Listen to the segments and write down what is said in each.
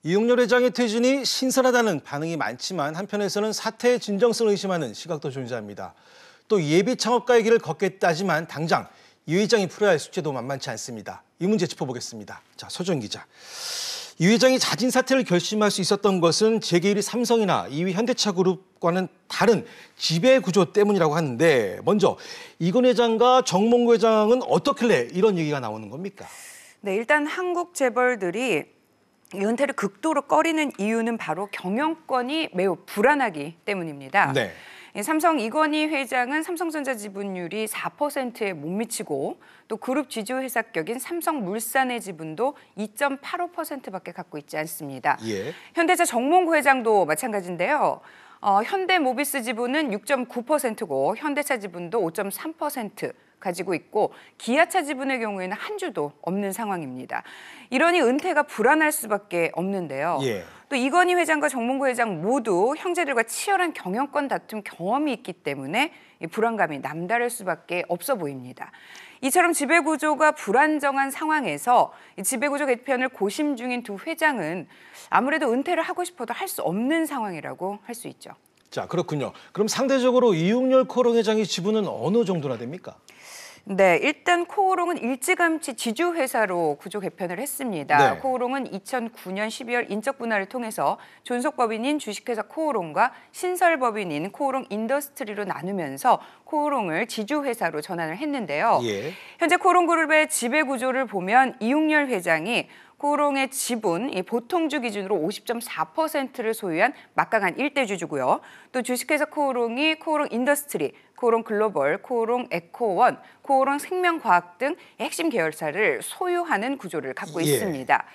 이용렬 회장의 퇴진이 신선하다는 반응이 많지만 한편에서는 사태의 진정성을 의심하는 시각도 존재합니다. 또 예비 창업가의 길을 걷겠다지만 당장 이 회장이 풀어야 할 숙제도 만만치 않습니다. 이 문제 짚어보겠습니다. 자, 서준 기자. 이 회장이 자진 사퇴를 결심할 수 있었던 것은 재계 1위 삼성이나 2위 현대차그룹과는 다른 지배 구조 때문이라고 하는데, 먼저 이건 회장과 정몽구 회장은 어떻길래 이런 얘기가 나오는 겁니까? 네, 일단 한국 재벌들이 은퇴를 극도로 꺼리는 이유는 바로 경영권이 매우 불안하기 때문입니다. 네. 삼성 이건희 회장은 삼성전자 지분율이 4%에 못 미치고 또 그룹 지주회사격인 삼성물산의 지분도 2.85%밖에 갖고 있지 않습니다. 예. 현대차 정몽구 회장도 마찬가지인데요. 현대모비스 지분은 6.9%고 현대차 지분도 5.3% 가지고 있고 기아차 지분의 경우에는 한 주도 없는 상황입니다. 이러니 은퇴가 불안할 수밖에 없는데요. 예. 또 이건희 회장과 정몽구 회장 모두 형제들과 치열한 경영권 다툼 경험이 있기 때문에 이 불안감이 남다를 수밖에 없어 보입니다. 이처럼 지배구조가 불안정한 상황에서 이 지배구조 개편을 고심 중인 두 회장은 아무래도 은퇴를 하고 싶어도 할 수 없는 상황이라고 할 수 있죠. 자, 그렇군요. 그럼 상대적으로 이용렬 코오롱 회장의 지분은 어느 정도나 됩니까? 네, 일단 코오롱은 일찌감치 지주회사로 구조 개편을 했습니다. 네. 코오롱은 2009년 12월 인적 분할을 통해서 존속법인인 주식회사 코오롱과 신설법인인 코오롱 인더스트리로 나누면서 코오롱을 지주회사로 전환을 했는데요. 예. 현재 코오롱그룹의 지배구조를 보면 이용렬 회장이 코오롱의 지분, 보통주 기준으로 50.4%를 소유한 막강한 일대주주고요. 또 주식회사 코오롱이 코오롱 인더스트리, 코오롱 글로벌, 코오롱 에코원, 코오롱 생명과학 등 핵심 계열사를 소유하는 구조를 갖고 있습니다.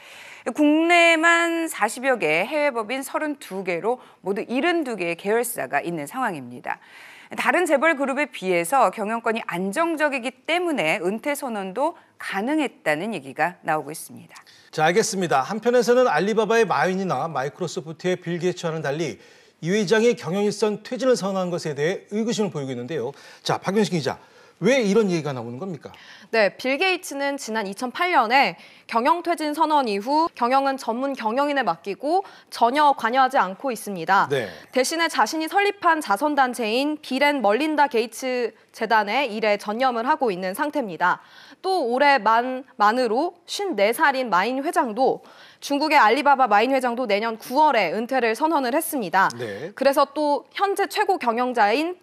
국내만 40여 개, 해외법인 32개로 모두 72개의 계열사가 있는 상황입니다. 다른 재벌 그룹에 비해서 경영권이 안정적이기 때문에 은퇴 선언도 가능했다는 얘기가 나오고 있습니다. 자, 알겠습니다. 한편에서는 알리바바의 마윈이나 마이크로소프트의 빌 게이츠와는 달리 이 회장이 경영일선 퇴진을 선언한 것에 대해 의구심을 보이고 있는데요. 자, 박윤식 기자, 왜 이런 얘기가 나오는 겁니까? 네, 빌 게이츠는 지난 2008년에 경영 퇴진 선언 이후 경영은 전문 경영인에 맡기고 전혀 관여하지 않고 있습니다. 네. 대신에 자신이 설립한 자선단체인 빌 앤 멀린다 게이츠 재단의 일에 전념을 하고 있는 상태입니다. 또 올해 만으로 54살인 마인 회장도 중국의 알리바바 마인 회장도 내년 9월에 은퇴를 선언을 했습니다. 네. 그래서 또 현재 최고 경영자인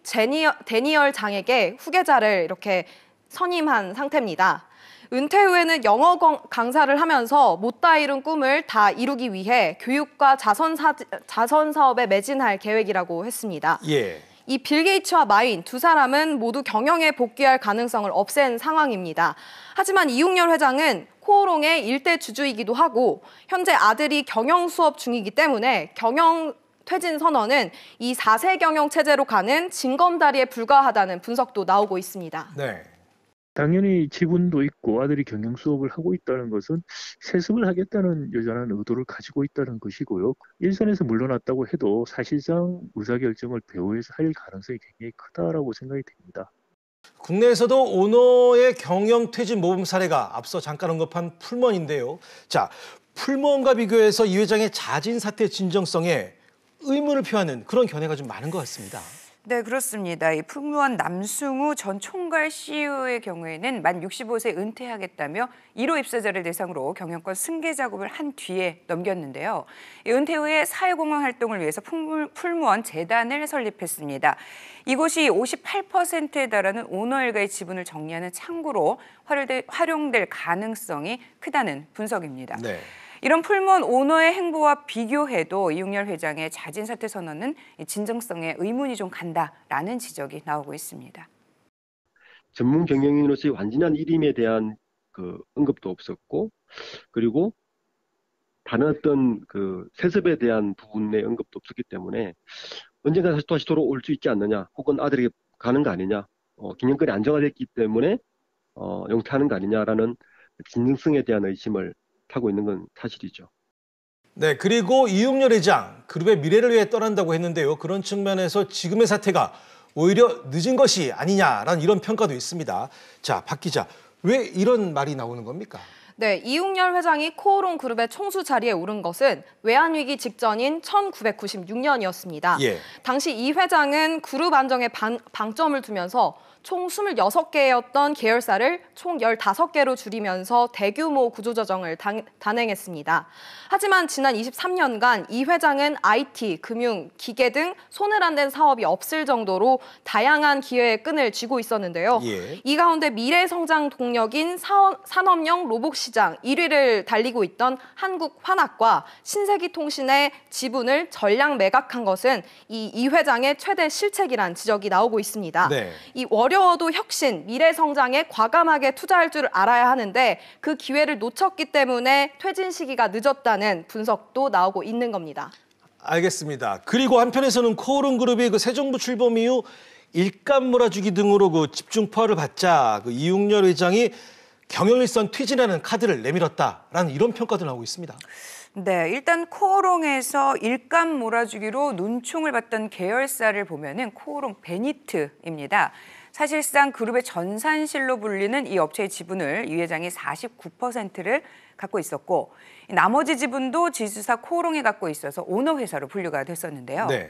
데니얼 장에게 후계자를 이렇게 선임한 상태입니다. 은퇴 후에는 영어 강사를 하면서 못다 이룬 꿈을 다 이루기 위해 교육과 자선 사업에 매진할 계획이라고 했습니다. 예. 이 빌 게이츠와 마윈 두 사람은 모두 경영에 복귀할 가능성을 없앤 상황입니다. 하지만 이용렬 회장은 코오롱의 일대 주주이기도 하고 현재 아들이 경영 수업 중이기 때문에 경영 퇴진 선언은 이 4세 경영 체제로 가는 징검다리에 불과하다는 분석도 나오고 있습니다. 네. 당연히 지분도 있고 아들이 경영 수업을 하고 있다는 것은 세습을 하겠다는 여전한 의도를 가지고 있다는 것이고요. 일선에서 물러났다고 해도 사실상 의사결정을 배후에서 할 가능성이 굉장히 크다라고 생각이 됩니다. 국내에서도 오너의 경영 퇴진 모범 사례가 앞서 잠깐 언급한 풀먼인데요. 자, 풀먼과 비교해서 이 회장의 자진 사퇴 진정성에 의문을 표하는 그런 견해가 좀 많은 것 같습니다. 네, 그렇습니다. 이 풀무원 남승우 전 총괄 CEO의 경우에는 만 65세 은퇴하겠다며 1호 입사자를 대상으로 경영권 승계 작업을 한 뒤에 넘겼는데요. 은퇴 후에 사회공헌 활동을 위해서 풀무원 재단을 설립했습니다. 이곳이 58%에 달하는 오너 일가의 지분을 정리하는 창구로 활용될 가능성이 크다는 분석입니다. 네. 이런 풀무원 오너의 행보와 비교해도 이용렬 회장의 자진 사퇴 선언은 진정성에 의문이 좀 간다라는 지적이 나오고 있습니다. 전문 경영인으로서의 완전한 일임에 대한 그 언급도 없었고, 그리고 다른 어떤 그 세습에 대한 부분의 언급도 없었기 때문에 언젠가 다시 돌아올 수 있지 않느냐, 혹은 아들에게 가는 거 아니냐, 경영권이 안정화됐기 때문에 영퇴하는 거 아니냐라는 진정성에 대한 의심을 하고 있는 건 사실이죠. 네, 그리고 이용렬 회장, 그룹의 미래를 위해 떠난다고 했는데요. 그런 측면에서 지금의 사태가 오히려 늦은 것이 아니냐라는 이런 평가도 있습니다. 자, 박 기자, 왜 이런 말이 나오는 겁니까? 네, 이웅열 회장이 코오롱 그룹의 총수 자리에 오른 것은 외환위기 직전인 1996년이었습니다. 예. 당시 이 회장은 그룹 안정에 방점을 두면서 총 26개였던 계열사를 총 15개로 줄이면서 대규모 구조조정을 단행했습니다. 하지만 지난 23년간 이 회장은 IT, 금융, 기계 등 손을 안 댄 사업이 없을 정도로 다양한 기회의 끈을 쥐고 있었는데요. 예. 이 가운데 미래 성장 동력인 산업용 로봇 시장 1위를 달리고 있던 한국환학과 신세기통신의 지분을 전량 매각한 것은 이 회장의 최대 실책이란 지적이 나오고 있습니다. 네. 이 어려워도 혁신, 미래 성장에 과감하게 투자할 줄 알아야 하는데 그 기회를 놓쳤기 때문에 퇴진 시기가 늦었다는 분석도 나오고 있는 겁니다. 알겠습니다. 그리고 한편에서는 코오롱 그룹이 그 새 정부 출범 이후 일감 몰아주기 등으로 그 집중 포화를 받자 그 이웅열 회장이 경영일선 퇴진하는 카드를 내밀었다라는 이런 평가도 나오고 있습니다. 네, 일단 코오롱에서 일감 몰아주기로 눈총을 받던 계열사를 보면은 코오롱 베니트입니다. 사실상 그룹의 전산실로 불리는 이 업체의 지분을 이 회장이 49%를 갖고 있었고 나머지 지분도 지주사 코오롱이 갖고 있어서 오너 회사로 분류가 됐었는데요. 네.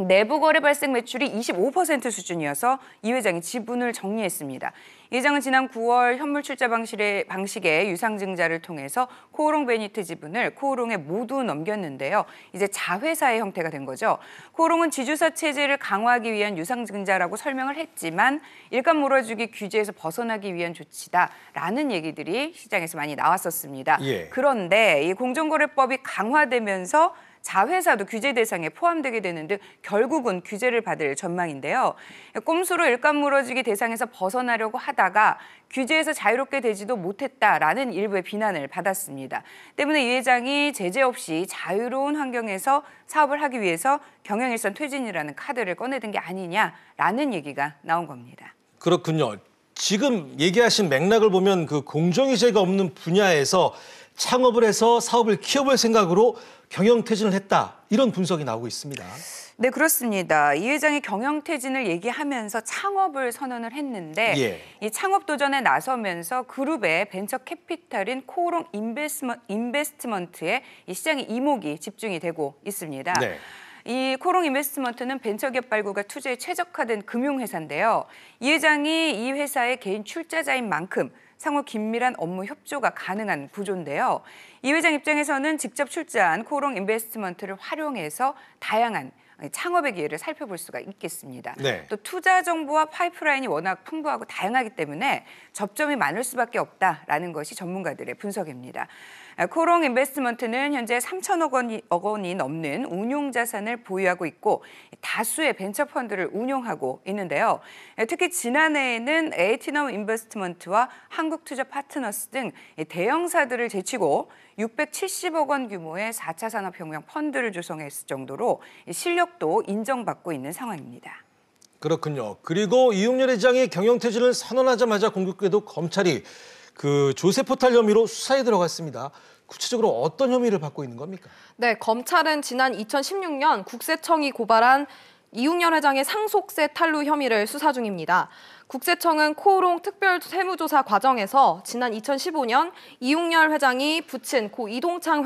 내부 거래 발생 매출이 25% 수준이어서 이 회장이 지분을 정리했습니다. 이 회장은 지난 9월 현물 출자 방식의 유상증자를 통해서 코오롱 베니트 지분을 코오롱에 모두 넘겼는데요. 이제 자회사의 형태가 된 거죠. 코오롱은 지주사 체제를 강화하기 위한 유상증자라고 설명을 했지만 일감 몰아주기 규제에서 벗어나기 위한 조치다라는 얘기들이 시장에서 많이 나왔었습니다. 예. 그런데 이 공정거래법이 강화되면서 자회사도 규제 대상에 포함되게 되는 등 결국은 규제를 받을 전망인데요. 꼼수로 일감 물어주기 대상에서 벗어나려고 하다가 규제에서 자유롭게 되지도 못했다라는 일부의 비난을 받았습니다. 때문에 이 회장이 제재 없이 자유로운 환경에서 사업을 하기 위해서 경영일선 퇴진이라는 카드를 꺼내든 게 아니냐라는 얘기가 나온 겁니다. 그렇군요. 지금 얘기하신 맥락을 보면 그 공정위제가 없는 분야에서 창업을 해서 사업을 키워볼 생각으로 경영퇴진을 했다. 이런 분석이 나오고 있습니다. 네, 그렇습니다. 이 회장이 경영퇴진을 얘기하면서 창업을 선언을 했는데 예. 이 창업 도전에 나서면서 그룹의 벤처 캐피탈인 코오롱 인베스트먼트에 이 시장의 이목이 집중이 되고 있습니다. 네. 이 코오롱 인베스트먼트는 벤처기업 발굴과 투자에 최적화된 금융회사인데요. 이 회장이 이 회사의 개인 출자자인 만큼 상호 긴밀한 업무 협조가 가능한 구조인데요. 이 회장 입장에서는 직접 출자한 코오롱 인베스트먼트를 활용해서 다양한 창업의 기회를 살펴볼 수가 있겠습니다. 네. 또 투자 정보와 파이프라인이 워낙 풍부하고 다양하기 때문에 접점이 많을 수밖에 없다라는 것이 전문가들의 분석입니다. 코오롱 인베스트먼트는 현재 3천억 원이 넘는 운용 자산을 보유하고 있고 다수의 벤처 펀드를 운용하고 있는데요. 특히 지난해에는 에이티넘 인베스트먼트와 한국투자 파트너스 등 대형사들을 제치고 670억 원 규모의 4차 산업혁명 펀드를 조성했을 정도로 실력도 인정받고 있는 상황입니다. 그렇군요. 그리고 이웅열 회장이 경영퇴진을 선언하자마자 공교롭게도 검찰이 그 조세 포탈 혐의로 수사에 들어갔습니다. 구체적으로 어떤 혐의를 받고 있는 겁니까? 네, 검찰은 지난 2016년 국세청이 고발한 이웅열 회장의 상속세 탈루 혐의를 수사 중입니다. 국세청은 코오롱 특별 세무조사 과정에서 지난 2015년 이웅열 회장이 부친 고 이동찬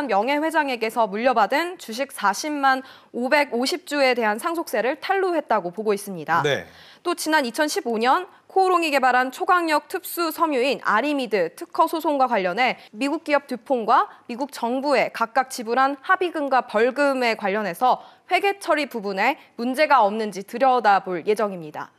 명예회장에게서 물려받은 주식 40만 550주에 대한 상속세를 탈루했다고 보고 있습니다. 네. 또 지난 2015년 코오롱이 개발한 초강력 특수 섬유인 아리미드 특허 소송과 관련해 미국 기업 듀퐁과 미국 정부에 각각 지불한 합의금과 벌금에 관련해서 회계 처리 부분에 문제가 없는지 들여다볼 예정입니다.